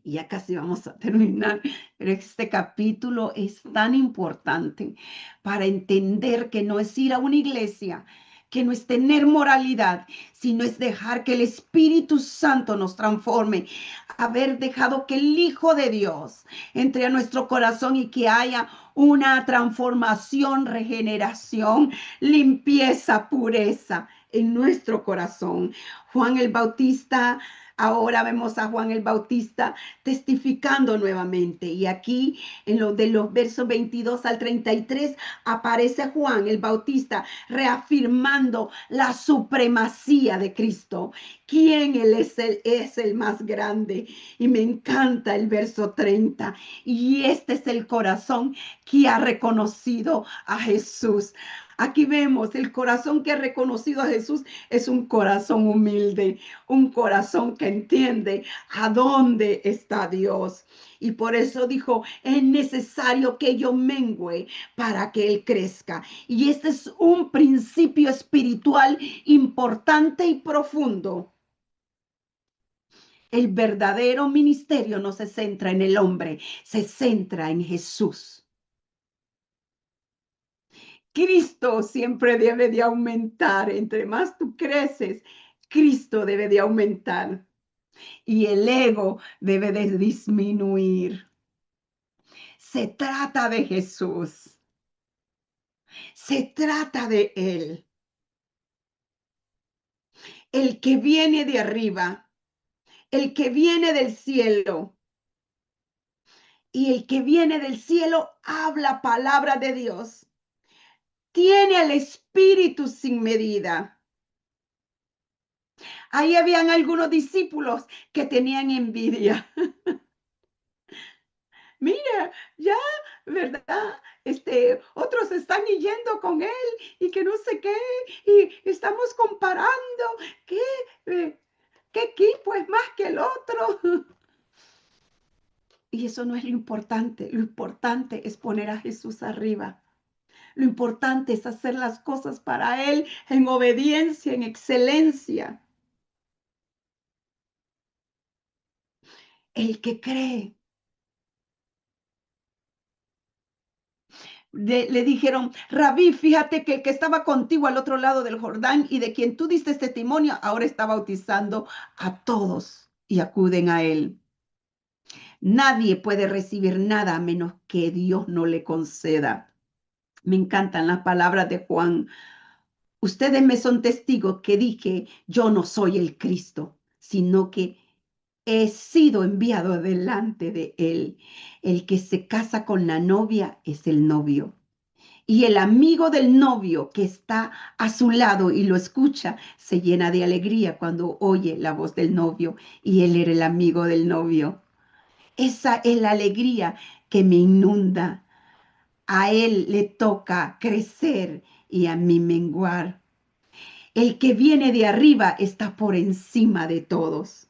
Y ya casi vamos a terminar, pero este capítulo es tan importante para entender que no es ir a una iglesia, que no es tener moralidad, sino es dejar que el Espíritu Santo nos transforme, haber dejado que el Hijo de Dios entre a nuestro corazón y que haya una transformación, regeneración, limpieza, pureza en nuestro corazón. Juan el Bautista, ahora vemos a Juan el Bautista testificando nuevamente. Y aquí en los versos 22 al 33 aparece Juan el Bautista reafirmando la supremacía de Cristo. ¿Quién él es el más grande? Y me encanta el verso 30. Y este es el corazón que ha reconocido a Jesús. Aquí vemos el corazón que ha reconocido a Jesús es un corazón humilde, un corazón que entiende a dónde está Dios. Y por eso dijo, es necesario que yo mengüe para que Él crezca. Y este es un principio espiritual importante y profundo. El verdadero ministerio no se centra en el hombre, se centra en Jesús. Cristo siempre debe de aumentar. Entre más tú creces, Cristo debe de aumentar y el ego debe de disminuir. Se trata de Jesús. Se trata de Él. El que viene de arriba, el que viene del cielo. Y el que viene del cielo habla palabra de Dios. Tiene el espíritu sin medida. Ahí habían algunos discípulos que tenían envidia. Mira, ya, ¿verdad? Otros están yendo con él y que no sé qué, y estamos comparando, ¿qué? ¿Qué equipo es más que el otro? Y eso no es lo importante. Lo importante es poner a Jesús arriba. Lo importante es hacer las cosas para Él en obediencia, en excelencia. El que cree. Le dijeron, Rabí, fíjate que el que estaba contigo al otro lado del Jordán y de quien tú diste testimonio, ahora está bautizando a todos y acuden a Él. Nadie puede recibir nada a menos que Dios no le conceda. Me encantan las palabras de Juan. Ustedes me son testigos que dije, yo no soy el Cristo, sino que he sido enviado delante de Él. El que se casa con la novia es el novio. Y el amigo del novio que está a su lado y lo escucha, se llena de alegría cuando oye la voz del novio y él era el amigo del novio. Esa es la alegría que me inunda. A él le toca crecer y a mí menguar. El que viene de arriba está por encima de todos.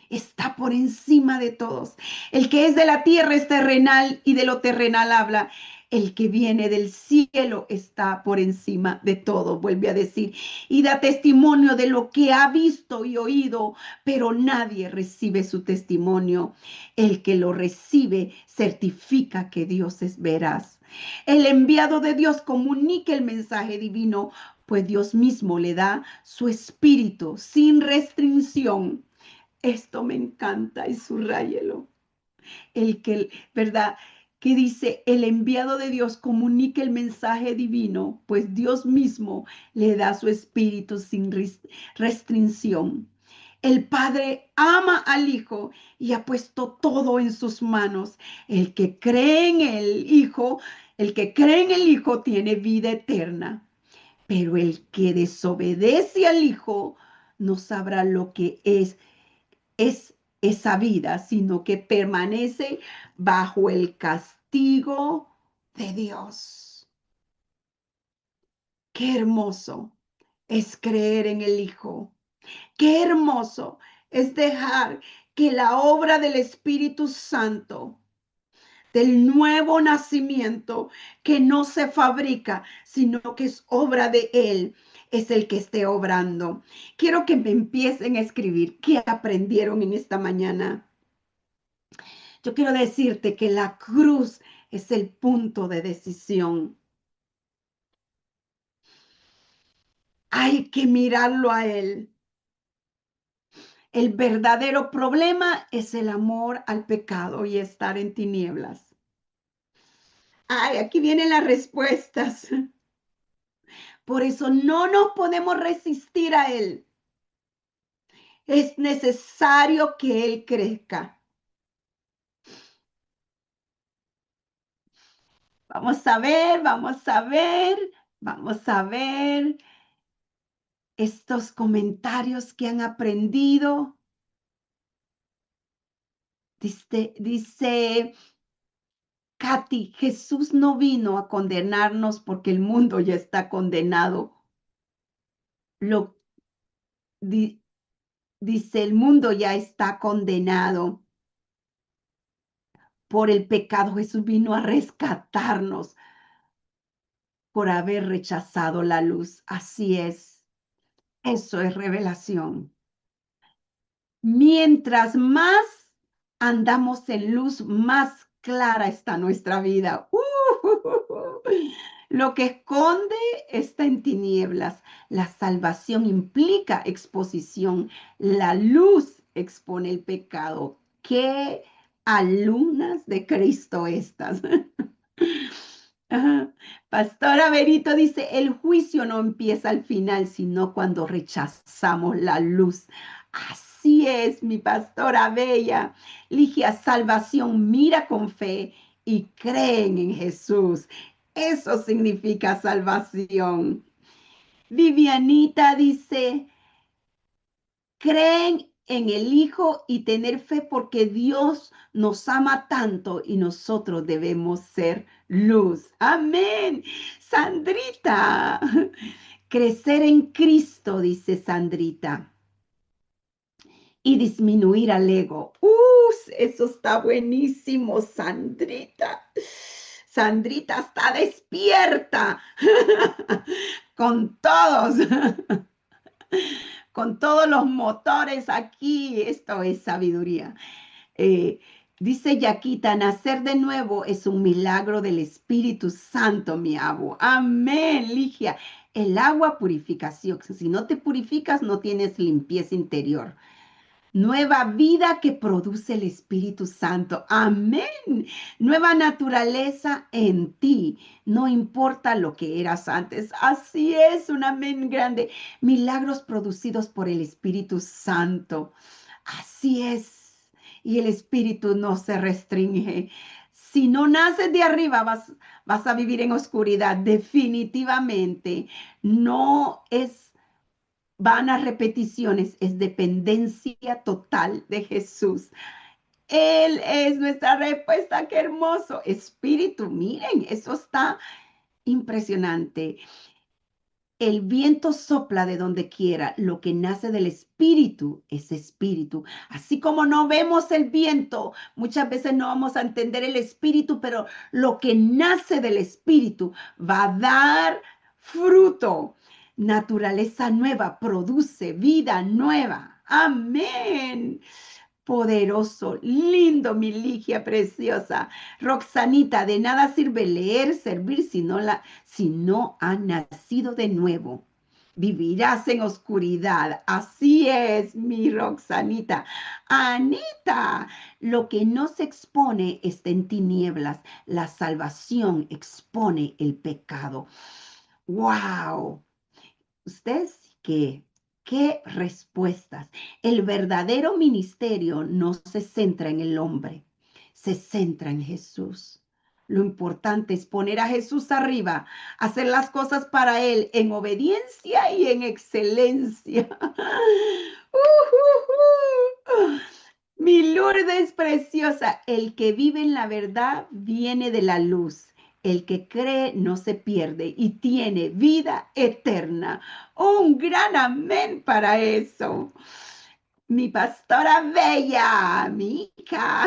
Está por encima de todos. El que es de la tierra es terrenal y de lo terrenal habla. El que viene del cielo está por encima de todo, vuelve a decir, y da testimonio de lo que ha visto y oído, pero nadie recibe su testimonio. El que lo recibe certifica que Dios es veraz. El enviado de Dios comunica el mensaje divino, pues Dios mismo le da su espíritu sin restricción. Esto me encanta y subrayelo. El que, ¿verdad? Que dice, el enviado de Dios comunica el mensaje divino, pues Dios mismo le da su espíritu sin restricción. El Padre ama al Hijo y ha puesto todo en sus manos. El que cree en el Hijo, el que cree en el Hijo tiene vida eterna. Pero el que desobedece al Hijo no sabrá lo que es esa vida, sino que permanece bajo el castigo de Dios. Qué hermoso es creer en el Hijo. Qué hermoso es dejar que la obra del Espíritu Santo, del nuevo nacimiento, que no se fabrica, sino que es obra de Él, es el que esté obrando. Quiero que me empiecen a escribir qué aprendieron en esta mañana. Yo quiero decirte que la cruz es el punto de decisión. Hay que mirarlo a Él. El verdadero problema es el amor al pecado y estar en tinieblas. Ay, aquí vienen las respuestas. Por eso no nos podemos resistir a Él. Es necesario que Él crezca. Vamos a ver, vamos a ver, vamos a ver estos comentarios que han aprendido. Dice Katy, Jesús no vino a condenarnos porque el mundo ya está condenado. Lo, dice, el mundo ya está condenado por el pecado. Jesús vino a rescatarnos por haber rechazado la luz. Así es. Eso es revelación. Mientras más andamos en luz, más clara está nuestra vida. Lo que esconde está en tinieblas. La salvación implica exposición. La luz expone el pecado. ¡Qué alumnas de Cristo estas! Pastora Berito dice, el juicio no empieza al final, sino cuando rechazamos la luz. Así es, mi pastora bella. Ligia, salvación, mira con fe y creen en Jesús. Eso significa salvación. Vivianita dice, creen en el Hijo y tener fe porque Dios nos ama tanto y nosotros debemos ser luz. Amén. Sandrita, crecer en Cristo, dice Sandrita. y disminuir al ego. Eso está buenísimo, Sandrita. Sandrita está despierta con todos, con todos los motores aquí. Esto es sabiduría. Dice Yaquita, nacer de nuevo es un milagro del Espíritu Santo, mi abo. Amén, Ligia. El agua purificación. Si no te purificas, no tienes limpieza interior. Nueva vida que produce el Espíritu Santo. Amén. Nueva naturaleza en ti. No importa lo que eras antes. Así es, un amén grande. Milagros producidos por el Espíritu Santo. Así es. Y el Espíritu no se restringe. Si no naces de arriba, vas a vivir en oscuridad. Definitivamente. No es vanas repeticiones, es dependencia total de Jesús. Él es nuestra respuesta. Qué hermoso. Espíritu, miren, eso está impresionante. El viento sopla de donde quiera. Lo que nace del espíritu es espíritu. Así como no vemos el viento, muchas veces no vamos a entender el espíritu, pero lo que nace del espíritu va a dar fruto. Naturaleza nueva produce vida nueva. Amén. Poderoso, lindo, mi Ligia preciosa. Roxanita, de nada sirve leer, servir si no ha nacido de nuevo. Vivirás en oscuridad. Así es, mi Roxanita. Anita, lo que no se expone está en tinieblas. La salvación expone el pecado. ¡Wow! Ustedes qué respuestas. El verdadero ministerio no se centra en el hombre, se centra en Jesús. Lo importante es poner a Jesús arriba, hacer las cosas para Él en obediencia y en excelencia. Mi Lourdes preciosa, el que vive en la verdad viene de la luz. El que cree no se pierde y tiene vida eterna. Un gran amén para eso. Mi pastora bella, mi hija.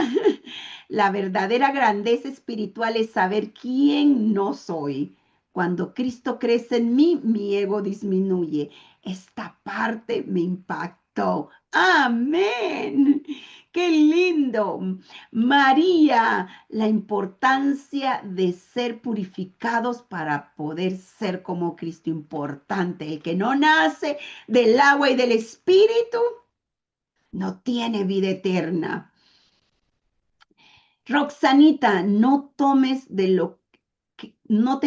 La verdadera grandeza espiritual es saber quién no soy. Cuando Cristo crece en mí, mi ego disminuye. Esta parte me impactó. Amén. Qué lindo. María, la importancia de ser purificados para poder ser como Cristo. Importante. El que no nace del agua y del espíritu no tiene vida eterna. Roxanita, no te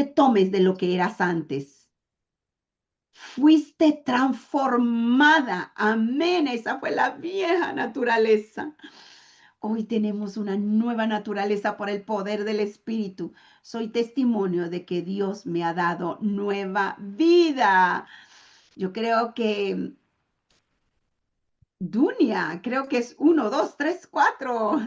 tomes de lo que eras antes. Fuiste transformada. Amén. Esa fue la vieja naturaleza. Hoy tenemos una nueva naturaleza por el poder del Espíritu. Soy testimonio de que Dios me ha dado nueva vida. Yo creo que Dunia, creo que es 1, 2, 3, 4.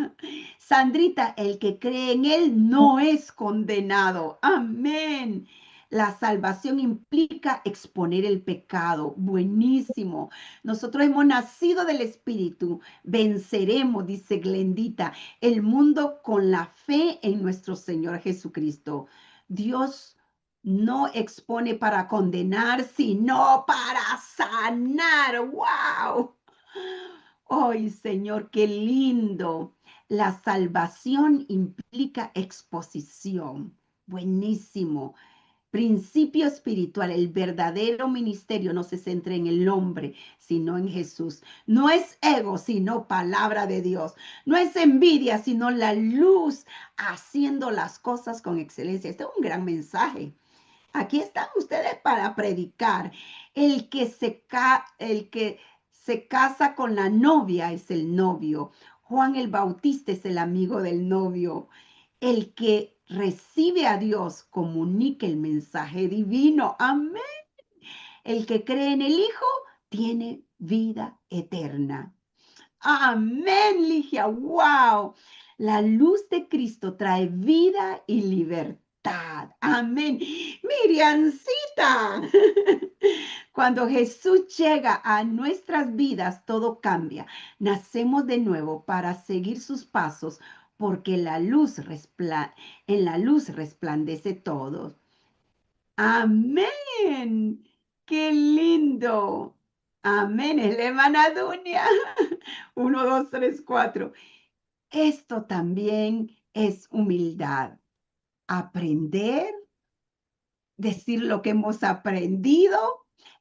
Sandrita, el que cree en Él no es condenado. Amén. La salvación implica exponer el pecado. Buenísimo. Nosotros hemos nacido del Espíritu. Venceremos, dice Glendita, el mundo con la fe en nuestro Señor Jesucristo. Dios no expone para condenar, sino para sanar. ¡Wow! ¡Ay, Señor, qué lindo! La salvación implica exposición. Buenísimo. Principio espiritual, el verdadero ministerio no se centra en el hombre, sino en Jesús. No es ego, sino palabra de Dios. No es envidia, sino la luz, haciendo las cosas con excelencia. Este es un gran mensaje. Aquí están ustedes para predicar. El que se casa con la novia es el novio. Juan el Bautista es el amigo del novio. El que recibe a Dios comunica el mensaje divino. Amén. El que cree en el Hijo tiene vida eterna. Amén, Ligia. Wow. La luz de Cristo trae vida y libertad. Amén. Miriancita. Cuando Jesús llega a nuestras vidas, todo cambia. Nacemos de nuevo para seguir sus pasos, porque en la luz resplandece todo. Amén. Qué lindo. Amén. Es la hermana Dunia. 1, 2, 3, 4. Esto también es humildad. Aprender, decir lo que hemos aprendido.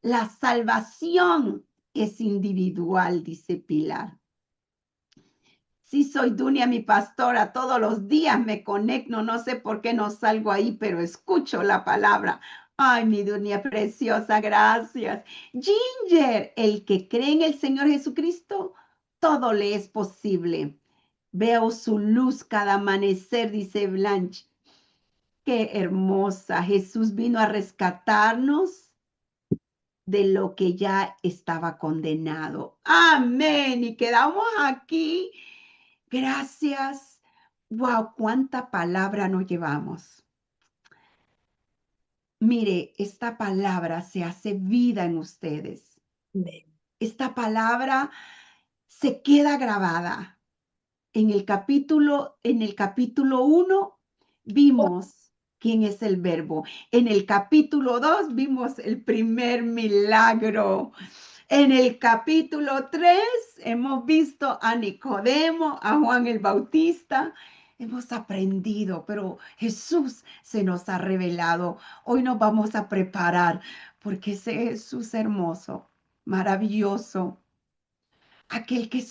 La salvación es individual, dice Pilar. Sí, soy Dunia, mi pastora. Todos los días me conecto. No sé por qué no salgo ahí, pero escucho la palabra. Ay, mi Dunia preciosa, gracias. Ginger, el que cree en el Señor Jesucristo, todo le es posible. Veo su luz cada amanecer, dice Blanche. Qué hermosa. Jesús vino a rescatarnos de lo que ya estaba condenado. Amén. Y quedamos aquí. Gracias. Wow, cuánta palabra nos llevamos. Mire, esta palabra se hace vida en ustedes. Esta palabra se queda grabada. En el capítulo 1 vimos quién es el verbo. En el capítulo 2 vimos el primer milagro. En el capítulo 3 hemos visto a Nicodemo, a Juan el Bautista. Hemos aprendido, pero Jesús se nos ha revelado. Hoy nos vamos a preparar porque ese Jesús hermoso, maravilloso, aquel que